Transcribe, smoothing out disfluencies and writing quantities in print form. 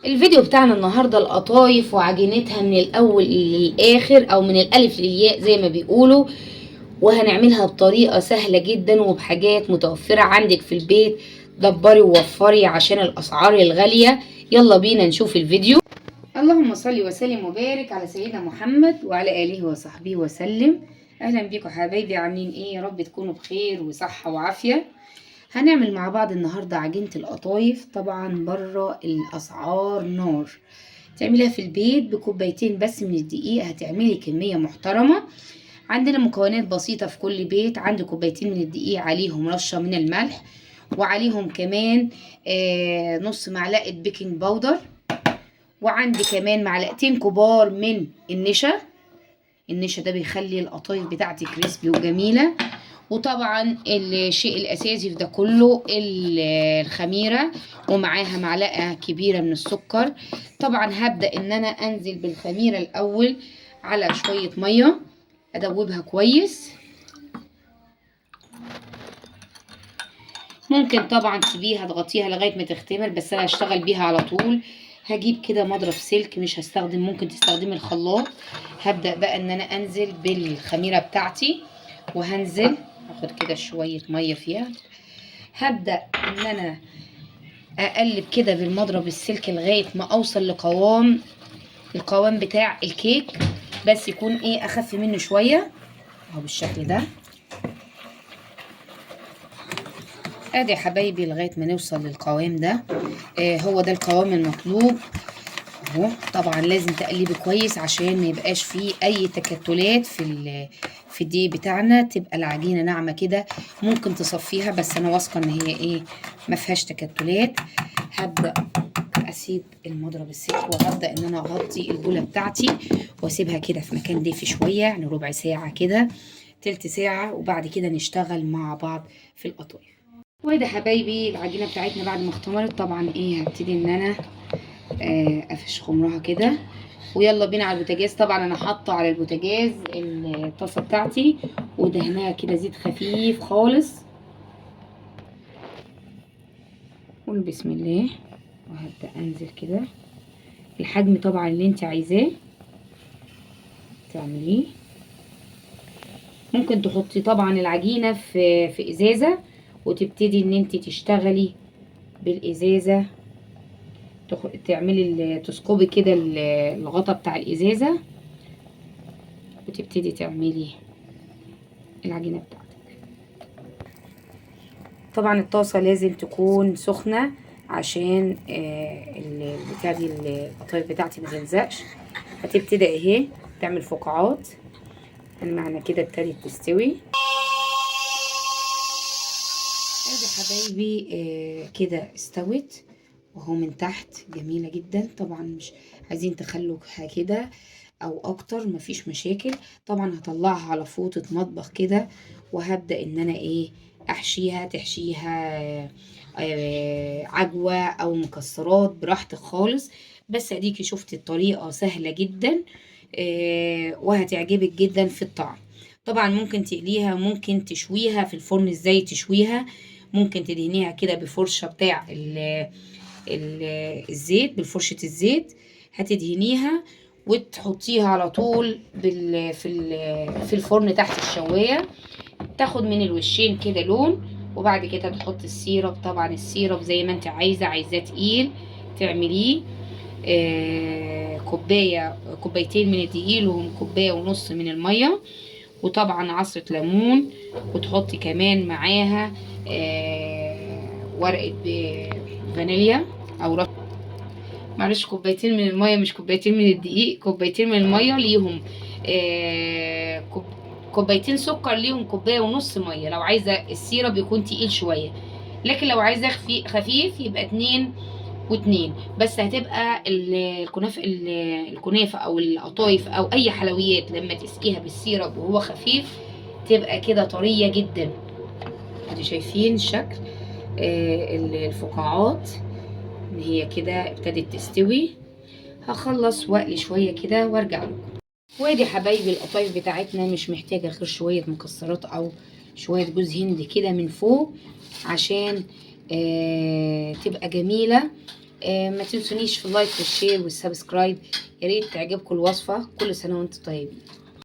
الفيديو بتاعنا النهاردة القطايف وعجينتها من الأول للآخر أو من الألف للياء زي ما بيقولوا. وهنعملها بطريقة سهلة جدا وبحاجات متوفرة عندك في البيت. دبري ووفري عشان الأسعار الغالية. يلا بينا نشوف الفيديو. اللهم صل وسلم وبارك على سيدنا محمد وعلى آله وصحبه وسلم. أهلا بيكم حبايبي، عاملين إيه؟ يا رب تكونوا بخير وصحة وعافية. هنعمل مع بعض النهاردة عجينة القطايف. طبعا بره الأسعار نار. تعمليها في البيت بكوبايتين بس من الدقيق هتعملي كمية محترمة. عندنا مكونات بسيطة في كل بيت. عندي كوبايتين من الدقيق، عليهم رشة من الملح، وعليهم كمان نص معلقة بيكنج باودر، وعندي كمان معلقتين كبار من النشا. النشا ده بيخلي القطايف بتاعتي كريسبي وجميلة. وطبعا الشيء الاساسي في ده كله الخميره، ومعاها معلقه كبيره من السكر. طبعا هبدا ان انا انزل بالخميره الاول على شويه ميه ادوبها كويس. ممكن طبعا تسيبيها تغطيها لغايه ما تختمر، بس انا هشتغل بيها على طول. هجيب كده مضرب سلك، مش هستخدم، ممكن تستخدمي الخلاط. هبدا بقى ان انا انزل بالخميره بتاعتي، وهنزل اخد كده شويه ميه فيها. هبدأ ان انا اقلب كده بالمضرب السلك لغاية ما اوصل القوام بتاع الكيك، بس يكون ايه اخف منه شوية اهو بالشكل ده. ادي يا حبايبي لغاية ما نوصل للقوام ده. هو ده القوام المطلوب اهو. طبعا لازم تقلبي كويس عشان ما يبقاش فيه اي تكتلات في الدقيق بتاعنا، تبقى العجينه ناعمه كده. ممكن تصفيها بس انا واثقه ان هي ايه ما فيهاش تكتلات. هبدا اسيب المضرب السلك، وهبدا ان انا اغطي البوله بتاعتي واسيبها كده في مكان دافي شويه، يعني ربع ساعه كده، تلت ساعه، وبعد كده نشتغل مع بعض في القطايف. وده حبايبي العجينه بتاعتنا بعد ما اختمرت. طبعا ايه هبتدي ان انا افش خمرها كده، ويلا بينا على البوتاجاز. طبعا انا حاطه على البوتاجاز الطاسه بتاعتي ودهناها كده زيت خفيف خالص. قول بسم الله، وهبدا انزل كده الحجم طبعا اللي انت عايزاه تعمليه. ممكن تحطي طبعا العجينه في ازازه، وتبتدي ان انت تشتغلي بالازازه. تعملي تسكبي كده الغطا بتاع الازازه، وتبتدي تعملي العجينه بتاعتك. طبعا الطاسه لازم تكون سخنه عشان البتاع دي القطايف بتاعتي ما تلزقش. هتبتدي اهي تعمل فقاعات، المعنى كده ابتدت تستوي. ادي حبايبي كده استوت، وهو من تحت جميله جدا. طبعا مش عايزين تخلوها كده او اكتر مفيش مشاكل. طبعا هطلعها على فوطه مطبخ كده، وهبدا ان انا ايه تحشيها عجوه او مكسرات براحتك خالص. بس اديكي شفتي الطريقه سهله جدا وهتعجبك جدا في الطعم. طبعا ممكن تقليها، ممكن تشويها في الفرن. ازاي تشويها؟ ممكن تدهنيها كده بفرشه بتاع الزيت، بالفرشه الزيت هتدهنيها وتحطيها على طول في الفرن تحت الشوايه، تاخد من الوشين كده لون. وبعد كده تحط السيرب. طبعا السيرب زي ما انت عايزاه تقيل تعمليه كوبايتين من الدقيق لهم كوبايه ونص من الميه، وطبعا عصره ليمون، وتحطي كمان معاها ورقه فانيليا او معلش كوبايتين من الميه مش كوبايتين من الدقيق. كوبايتين من الميه ليهم كوبايتين سكر ليهم كوبايه ونص ميه. لو عايزه السيرب يكون تقيل شويه، لكن لو عايزاه خفيف يبقى 2 و2 بس. هتبقى الكنافه او القطايف او اي حلويات لما تسقيها بالسيرب وهو خفيف تبقى كده طريه جدا. انتوا شايفين الشكل الفقاعات ان هي كده ابتدت تستوي. هخلص واقلي شويه كده وارجع لكم. وادي حبايبي القطايف بتاعتنا مش محتاجه غير شويه مكسرات او شويه جوز هند كده من فوق عشان تبقى جميله. ما تنسونيش في اللايك والشير والسبسكرايب. يا ريت تعجبكم الوصفة. كل سنة وانتم طيبين.